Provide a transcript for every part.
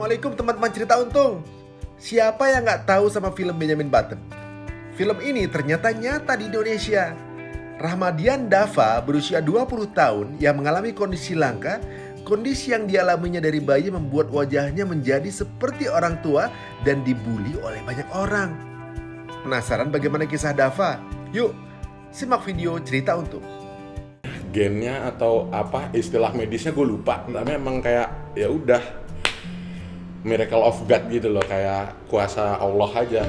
Assalamualaikum teman-teman cerita untung. Siapa yang nggak tahu sama film Benjamin Button? Film ini ternyata nyata di Indonesia. Rahmadian Dava berusia 20 tahun yang mengalami kondisi langka. Kondisi yang dialaminya dari bayi membuat wajahnya menjadi seperti orang tua dan dibully oleh banyak orang. Penasaran bagaimana kisah Dava? Yuk, simak video cerita untung. Gennya atau apa istilah medisnya gue lupa, tapi emang kayak ya udah miracle of God gitu loh, kayak kuasa Allah aja.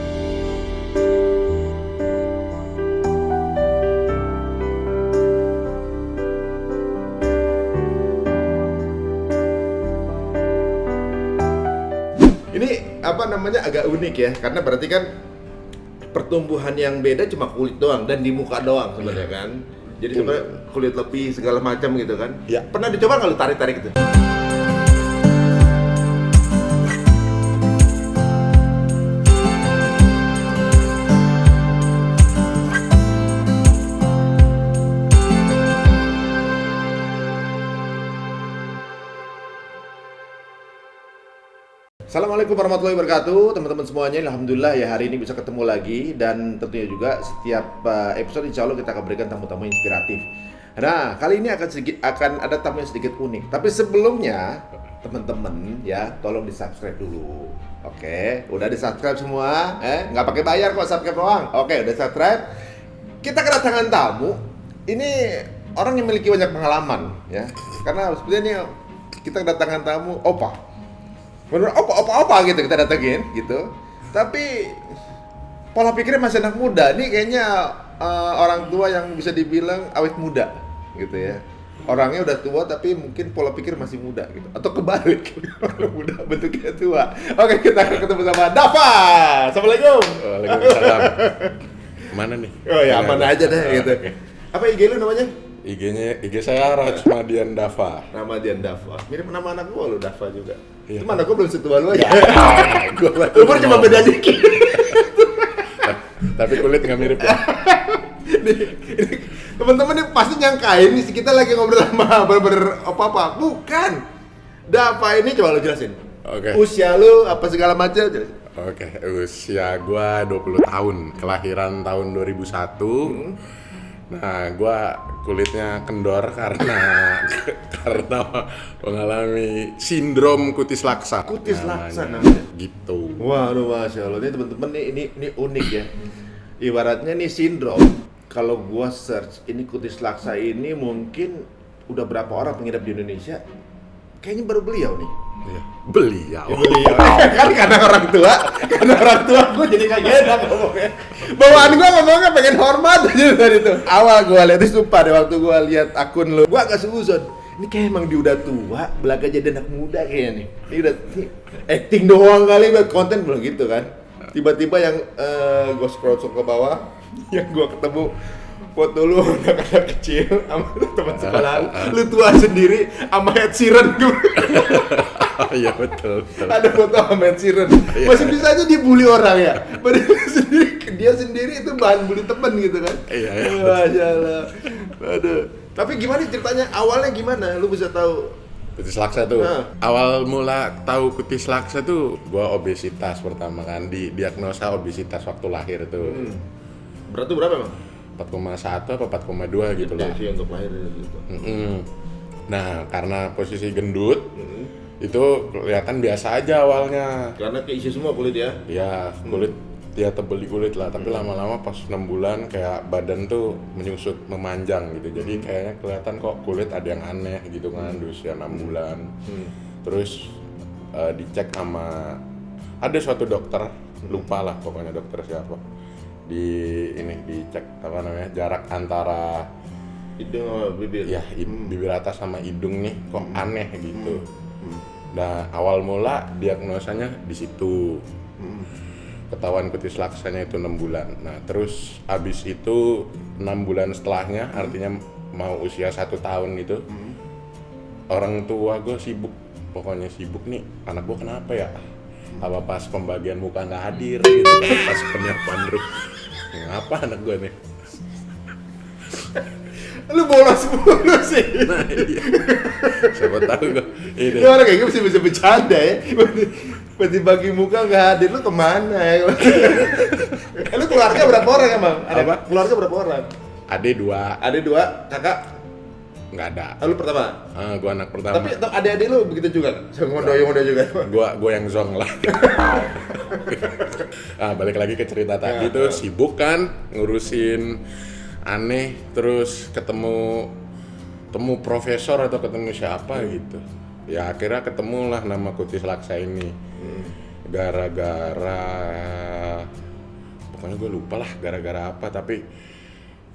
Ini apa namanya agak unik ya, karena berarti kan pertumbuhan yang beda cuma kulit doang dan di muka doang sebenarnya kan. Jadi sebenarnya kulit lebih segala macam gitu kan. Ya. Pernah dicoba nggak lu tarik-tarik gitu? Assalamualaikum warahmatullahi wabarakatuh, teman-teman semuanya. Alhamdulillah ya hari ini bisa ketemu lagi, dan tentunya juga setiap episode insya Allah kita akan berikan tamu-tamu inspiratif. Nah, kali ini akan ada tamu yang sedikit unik. Tapi sebelumnya, teman-teman ya, tolong di-subscribe dulu. Oke, udah di-subscribe semua? Nggak pakai bayar kok, subscribe doang. Oke, udah subscribe. Kita kedatangan tamu. Ini orang yang memiliki banyak pengalaman ya. Karena sebenarnya ini kita kedatangan tamu opa. Bener opa gitu kita datengin gitu. Tapi pola pikirnya masih anak muda. Ini kayaknya orang tua yang bisa dibilang awet muda gitu ya. Orangnya udah tua tapi mungkin pola pikir masih muda gitu. Atau kebalik, orang muda bentuknya tua. Oke, kita akan ketemu sama Dava. Assalamualaikum. Waalaikumsalam. Mana nih? Oh ya, aman aja deh gitu. Okay. Apa IG lu namanya? IG saya Rahmadian Dava. Rahmadian Dava. Mirip nama anak gua lu, Dava juga. Iya. Cuma anak gua belum setua lu aja. Umur Cuma beda dikit. Tapi kulit nggak mirip ya. Nih, teman-teman nih pasti nyangkain nih kita lagi ngobrol sama apa-apa. Bukan. Dava ini coba lu jelasin. Oke. Usia lu apa segala macam jelasin. Oke, usia gua 20 tahun, kelahiran tahun 2001. Nah, gua kulitnya kendor karena mengalami sindrom kutis laksa. Kutis laksa namanya. Gitu. Waduh, masya Allah. Ini teman-teman ini unik ya. Ibaratnya nih sindrom. Kalau gua search ini kutis laksa ini mungkin udah berapa orang pengidap di Indonesia? Kayaknya baru beliau nih. Iya. Beliau. Kan karena orang tua gue jadi kayak enak ngomongnya. Bawaan gue ngomongnya pengen hormat aja dari itu. Awal gue lihat itu sumpah deh, waktu gue lihat akun lu, gue agak seuzon. Ini kayak emang dia udah tua, belaga jadi anak muda kayaknya nih. Ini udah acting doang kali, buat konten belum gitu kan. Tiba-tiba yang gue scroll ke bawah, yang gue ketemu foto lu anak-anak kecil sama teman sekolah lu tua sendiri sama Ed Sheeran gitu. Iya betul. Ada foto sama Ed Sheeran. Masih bisa aja dibully orang ya. Padahal dia sendiri itu bahan bully temen gitu kan. Iya. Masya Allah. Aduh. Tapi gimana ceritanya? Awalnya gimana? Lu bisa tahu? Kutis laksa tuh. Awal mula tahu kutis laksa tuh gua obesitas pertama kan, diagnosa obesitas waktu lahir tuh. Berat tuh berapa emang? 4,1 apa 4,2 gitu lah. Sih untuk lahir gitu. Nah, karena posisi gendut, itu kelihatan biasa aja awalnya. Karena keisi semua kulit ya? Ya, kulit ya tebel di kulit lah, tapi lama-lama pas 6 bulan kayak badan tuh menyusut, memanjang gitu. Jadi kayaknya kelihatan kok kulit ada yang aneh gitu kan di usia 6 bulan. Terus dicek sama ada suatu dokter, lupa lah pokoknya dokter siapa. Dicek apa namanya, jarak antara hidung sama bibir. Ya, bibir atas sama hidung nih kok aneh gitu. Nah, awal mula diagnosanya di situ. Ketahuan kutis laksanya itu 6 bulan. Nah, terus abis itu 6 bulan setelahnya, artinya mau usia 1 tahun gitu. Orang tua gue sibuk, pokoknya sibuk nih, anak gue kenapa ya? Apa pas pembagian muka nggak hadir gitu kan, pas penyiapan grup. Ngapa anak gue nih? Lu bolos mulu sih. Nah, iya. Siapa tahu gue ini. Ini orang kayak gitu bisa bercanda ya. Berarti bagi muka nggak hadir, lu kemana ya? Lu keluarga berapa orang emang? Apa? Keluarga berapa orang? Ade 2, Ada 2, kakak. nggak ada. Lu pertama. Gue anak pertama. Tapi adik-adik lu begitu juga? Ngondo juga? Gue yang zong lah. Balik lagi ke cerita tadi Ya, tuh sibuk kan ngurusin aneh, terus ketemu profesor atau ketemu siapa gitu. Ya akhirnya ketemulah nama Kutis Laksa ini. Gara-gara pokoknya gue lupa lah gara-gara apa, tapi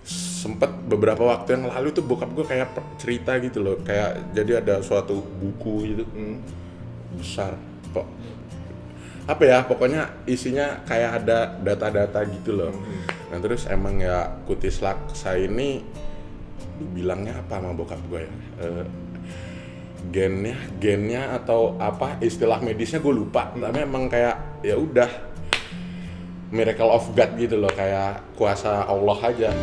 sempet beberapa waktu yang lalu tuh bokap gue kayak cerita gitu loh, kayak jadi ada suatu buku gitu besar kok apa ya, pokoknya isinya kayak ada data-data gitu loh. Nah terus emang ya Kutis Laksa ini dibilangnya apa sama bokap gue ya, gennya atau apa istilah medisnya gue lupa, tapi emang kayak ya udah miracle of God gitu loh, kayak kuasa Allah aja.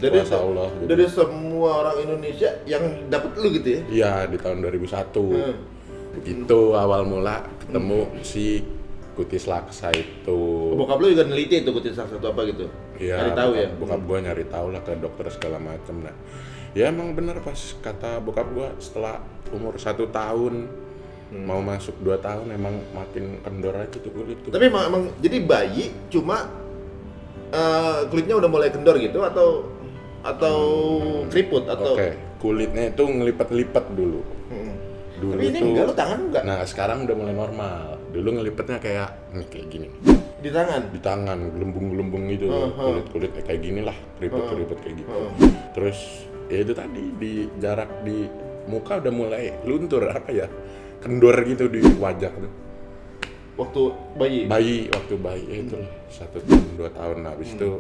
Jadi Kuasa Allah gitu. dari semua orang Indonesia yang dapat lu gitu ya? Iya di tahun 2001 itu awal mula ketemu si Kutis Laksa itu. Bokap lu juga neliti itu Kutis Laksa itu apa gitu? Iya, Cari tahu ya? bokap gue nyari tahu lah ke dokter segala macam. Nah, ya emang bener pas kata bokap gue setelah umur 1 tahun mau masuk 2 tahun emang makin kendor aja tuh kulit tuh. Tapi emang jadi bayi cuma kulitnya udah mulai kendor gitu atau keriput atau? Oke, kulitnya itu ngelipet-lipet dulu. Dulu Tapi ini tuh, enggak, lu tangan enggak? Nah sekarang udah mulai normal. Dulu ngelipetnya kayak nih kayak gini. Di tangan? Di tangan, gelembung-gelembung gitu, kulit-kulit kayak gini lah, keriput-keriput kayak gitu. Terus ya itu tadi di jarak di muka udah mulai luntur apa ya, kendor gitu di wajah tuh. Waktu bayi? Waktu bayi ya itulah 1 tahun 2 tahun. Nah, habis itu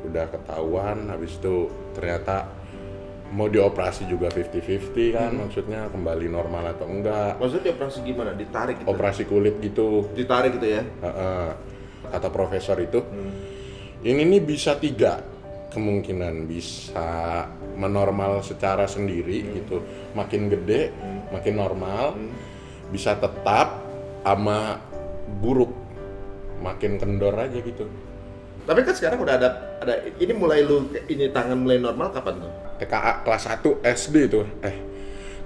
udah ketahuan, habis itu ternyata mau dioperasi juga 50-50 kan, maksudnya kembali normal atau enggak. Maksudnya operasi gimana? Ditarik gitu? Operasi kulit gitu. Ditarik gitu ya? Kata profesor itu, ini nih bisa 3 kemungkinan, bisa menormal secara sendiri gitu, makin gede, makin normal, bisa tetap sama buruk, makin kendor aja gitu. Tapi kan sekarang udah ada ini mulai ini tangan mulai normal kapan tuh? TKA kelas 1 SD tuh,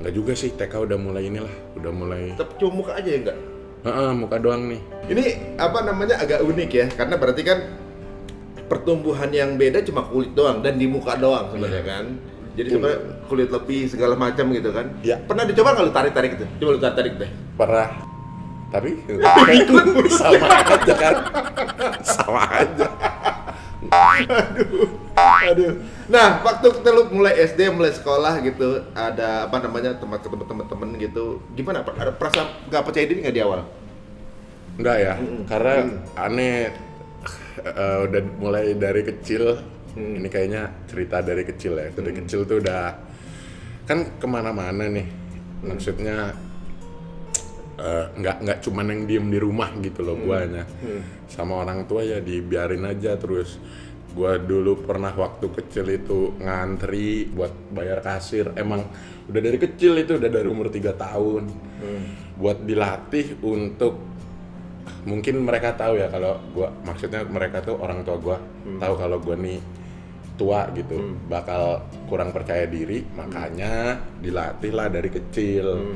enggak juga sih, TK udah mulai inilah, udah mulai. Tapi cuma muka aja ya enggak? Muka doang nih. Ini apa namanya agak unik ya, karena berarti kan pertumbuhan yang beda cuma kulit doang dan di muka doang sebenarnya kan. Jadi sebenarnya kulit lebih segala macam gitu kan. Iya. Pernah dicoba nggak lu tarik-tarik itu? Coba lu tarik deh. Pernah. Tapi sama aja kan. Sama aja. Aduh. Nah, waktu kita lu mulai SD, mulai sekolah gitu, ada apa namanya tempat ketemu teman-teman gitu, gimana? Ada perasaan nggak percaya diri nggak di awal? Enggak ya, karena aneh udah mulai dari kecil. Ini kayaknya cerita dari kecil ya. Dari kecil tuh udah kan kemana-mana nih. Maksudnya nggak cuman yang diem di rumah gitu loh guanya. Sama orang tua ya dibiarin aja terus. Gua dulu pernah waktu kecil itu ngantri buat bayar kasir. Emang udah dari kecil itu, udah dari umur 3 tahun. Buat dilatih untuk, mungkin mereka tahu ya kalau gua, maksudnya mereka tuh orang tua gua tahu kalau gua nih tua gitu, bakal kurang percaya diri, makanya dilatih lah dari kecil.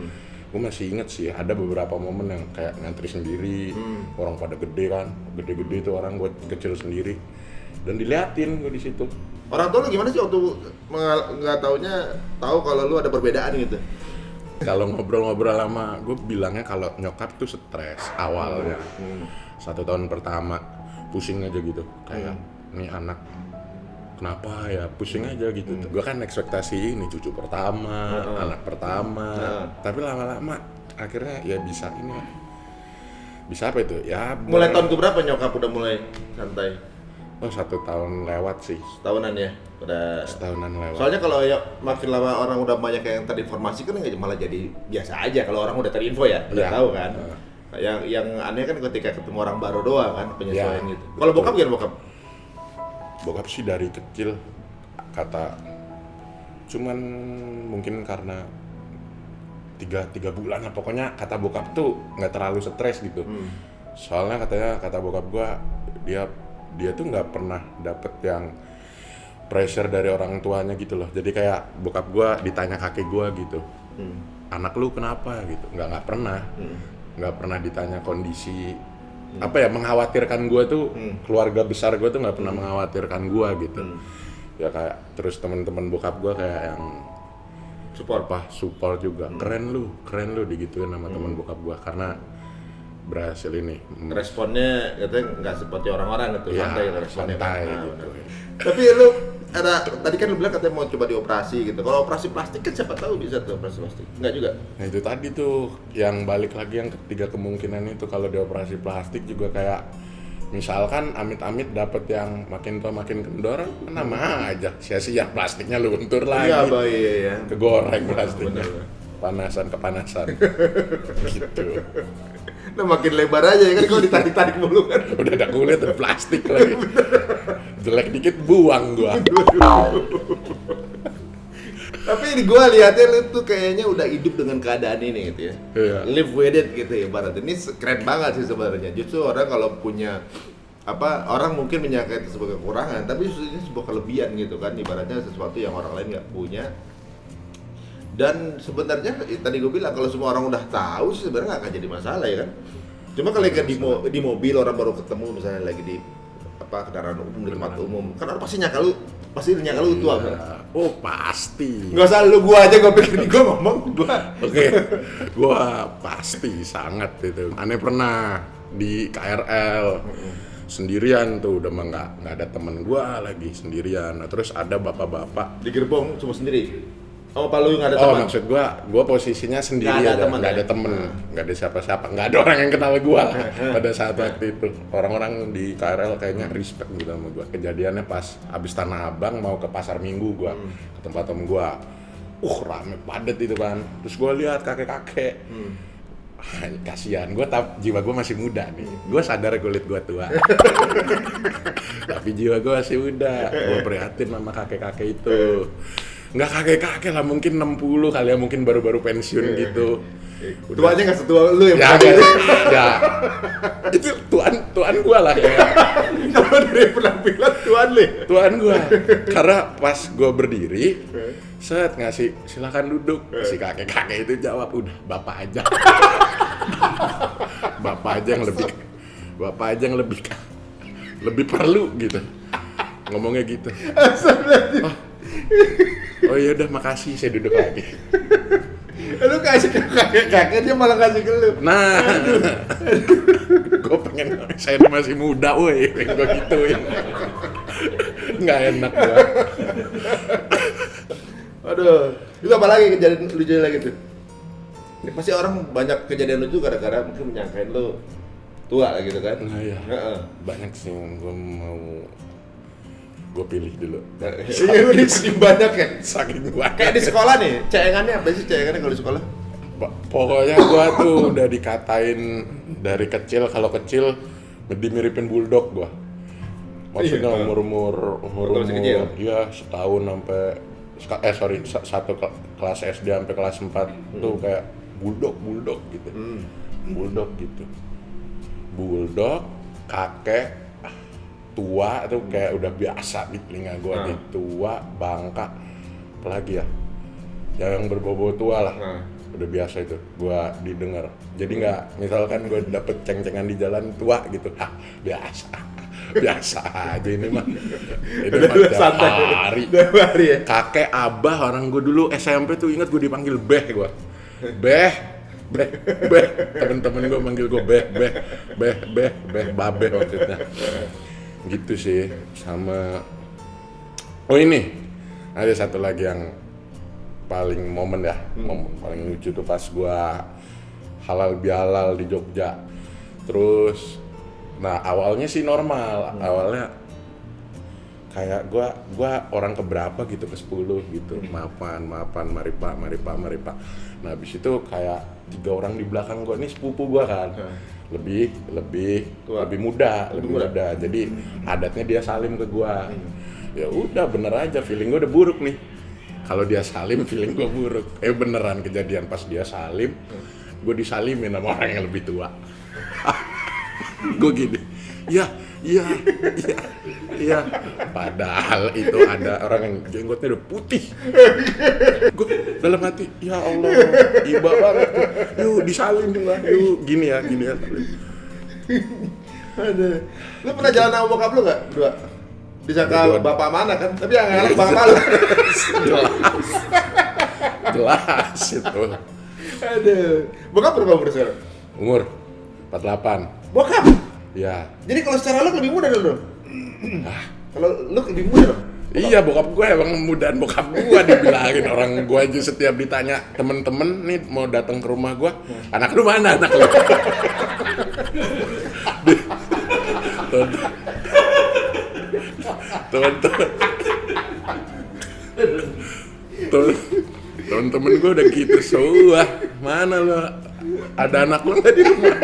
Gue masih inget sih ada beberapa momen yang kayak ngantri sendiri, orang pada gede kan, gede-gede tuh orang, gue kecil sendiri, dan diliatin gue di situ. Orang tua lu gimana sih waktu nggak taunya tahu kalau lu ada perbedaan gitu? Kalau ngobrol-ngobrol lama, gue bilangnya kalau nyokap tuh stres awalnya. 1 tahun pertama pusing aja gitu, kayak nih anak kenapa ya, pusing aja gitu. Gue kan ekspektasi ini cucu pertama, anak pertama, tapi lama-lama akhirnya ya bisa ini lah. Bisa apa itu? Ya mulai tahun keberapa nyokap udah mulai santai? Oh 1 tahun lewat sih. Setahunan ya? Udah. Setahunan lewat. Soalnya kalau ya makin lama orang udah banyak yang terinformasi kan nggak malah jadi biasa aja kalau orang udah terinfo ya, udah Ya. tahu kan. Yang aneh kan ketika ketemu orang baru doang kan penyesuaian Ya. gitu. Kalau bokap gimana bokap? Bokap sih dari kecil kata cuman mungkin karena tiga bulan lah pokoknya kata bokap tuh nggak terlalu stres gitu. Soalnya kata bokap gua dia tuh nggak pernah dapet yang pressure dari orang tuanya gitu loh. Jadi kayak bokap gua ditanya kakek gua gitu, anak lu kenapa gitu, nggak pernah ditanya kondisi apa ya, mengkhawatirkan gua tuh. Keluarga besar gua tuh nggak pernah mengkhawatirkan gua gitu. Ya kayak terus teman-teman bokap gua kayak yang support juga. Keren lu digituin sama teman bokap gua karena berhasil ini. Responnya katanya nggak seperti orang-orang gitu, Ya, santai responnya. santai Nah, gitu. benar. Tapi lu tadi kan lu bilang katanya mau coba dioperasi gitu. Kalau operasi plastik kan siapa tahu bisa tuh operasi plastik. Enggak juga. Nah itu tadi tuh yang balik lagi yang ketiga kemungkinan itu kalau dioperasi plastik juga kayak misalkan amit-amit dapet yang makin tua makin kendor kan nama aja sia-sia plastiknya luntur lagi. Iya, iya ya. Kegoreng plastiknya. Bener. Kepanasan gitu. Nah makin lebar aja ya kan kalau ditarik-tarik mulu kan. Udah ada kulit dan plastik lagi. Jelek dikit buang gua. Tapi ini gua lihatnya lu tuh kayaknya udah hidup dengan keadaan ini gitu ya. Iya. Live with it gitu ya ibaratnya. Ini keren banget sih sebenarnya. Justru orang kalau punya orang mungkin menyangka itu sebagai kekurangan, tapi justru ini sebuah kelebihan gitu kan, ibaratnya sesuatu yang orang lain nggak punya. Dan sebenarnya tadi gue bilang kalau semua orang udah tahu sih sebenarnya nggak akan jadi masalah ya kan. Cuma kalau di mobil orang baru ketemu misalnya lagi di kendaraan umum di tempat umum, kan orang pasti nyangka lu tua kan. Oh pasti. Nggak usah lu, gua aja gua pikir gua ngomong gua. Oke, gua pasti sangat itu. Aneh pernah di KRL sendirian tuh, udah mah nggak ada temen gua lagi sendirian. Nah, terus ada bapak-bapak. Di gerbong cuma sendiri. Oh, Pak lu nggak ada Oh teman? maksud gua posisinya sendiri Nggak ada aja, temen, nggak ya? ada temen, nggak ada siapa-siapa, nggak ada orang yang kenal gua pada saat waktu itu. Orang-orang di KRL kayaknya respect gitu sama gua. Kejadiannya pas abis Tanah Abang mau ke Pasar Minggu gua, ke tempat temen gua. Rame padet itu kan. Terus gua lihat kakek-kakek. Kasihan, jiwa gue masih muda nih. Gue sadar kulit gue tua. Tapi jiwa gue masih muda. Gue prihatin sama kakek-kakek itu. Nggak kakek-kakek lah, mungkin 60 kali ya, mungkin baru-baru pensiun gitu. Tuanya nggak setua lu ya? Ya. Itu tuan gue lah kayak. Kalau dari penampilan tuan lu. Tuan gue. Karena pas gue berdiri, ngasih silakan duduk. Si kakek-kakek itu jawab, udah bapak aja. Bapak aja yang lebih perlu gitu. Ngomongnya gitu. Oh iya udah makasih, saya duduk lagi. Lu kasih ke kakek-kakek, dia malah kasih ke lu. Nah, gue pengen, saya masih muda woi, gue gituin. Nggak enak gue. Aduh, itu apa lagi kejadian lucu lagi tuh? Ini pasti orang banyak kejadian lucu gara-gara mungkin menyangkain lu tua lah gitu kan? Nah iya, banyak sih yang gue pilih dulu. Iya, ini banyak ya? Saking banyak. Kayak di sekolah nih, celengannya apa sih celengannya kalau di sekolah? Pokoknya gue tuh udah dikatain dari kecil, kalau kecil dimiripin bulldog gue. Maksudnya umur masih kecil? Iya, setahun sampai satu kelas SD sampai kelas 4 tuh kayak bulldog gitu. Bulldog gitu. Bulldog, kakek, tua tuh kayak udah biasa di telinga gue. Di tua, bangka, apalagi ya yang berbau-bau tua lah. Udah biasa itu gua didengar. Jadi nggak, misalkan gua dapet ceng-cengan di jalan tua gitu, biasa aja ini mah tiap hari ya? kakek, abah, orang gua dulu SMP tuh ingat gua dipanggil beh temen-temen gua manggil gua beh babe maksudnya gitu sih. Sama ini ada satu lagi yang paling momen paling lucu tuh pas gua halal bihalal di Jogja. Terus awalnya sih normal, awalnya kayak gua orang keberapa gitu, ke-10 gitu. Maafan, mari Pak. Nah, habis itu kayak 3 orang di belakang gua nih sepupu gua kan. Lebih muda. Jadi adatnya dia salim ke gua. Ya udah, bener aja, feeling gua udah buruk nih. Kalau dia salim, feeling gua buruk. Beneran kejadian pas dia salim, gua disalimin sama orang yang lebih tua. Gua gini, iya. Padahal itu ada orang yang jenggotnya udah putih. Gue dalam hati, ya Allah, iba banget. Yuk disalin lah, yuk gini ya. Aduh. Lu pernah jalan sama bokap lu nggak? Berdua? Disangka bapak mana kan? Tapi yang ngalah bang malu. Jelas itu. Aduh. Bokap berapa umur sekarang? Umur 48. Bokap? Ya. Jadi kalau secara lu lebih muda dong? Kalau lu lebih muda dong? Iya, bokap gue emang mudaan bokap gue dibilangin orang gue aja setiap ditanya temen-temen nih mau datang ke rumah gue, anak lu mana anak lu? Temen-temen gue udah gitu, wah mana lu? Ada anak lu nggak di rumah?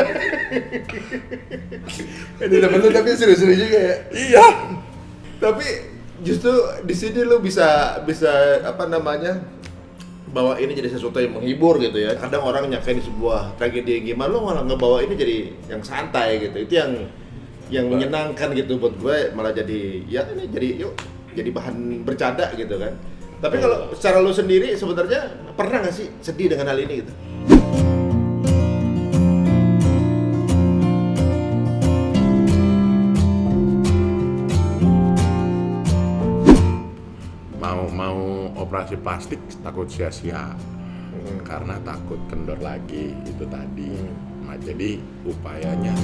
Ini temen lu tapi seru-seru juga ya? Iya. Tapi justru di sini lu bisa bawa ini jadi sesuatu yang menghibur gitu ya. Kadang orang nyakain sebuah tragedi gimana, lu malah ngebawa ini jadi yang santai gitu. Itu yang menyenangkan gitu buat gue, malah jadi jadi bahan bercanda gitu kan. Tapi kalau secara lu sendiri sebenarnya pernah nggak sih sedih dengan hal ini gitu? Mau operasi plastik takut sia-sia karena takut kendor lagi itu tadi. Nah, jadi upayanya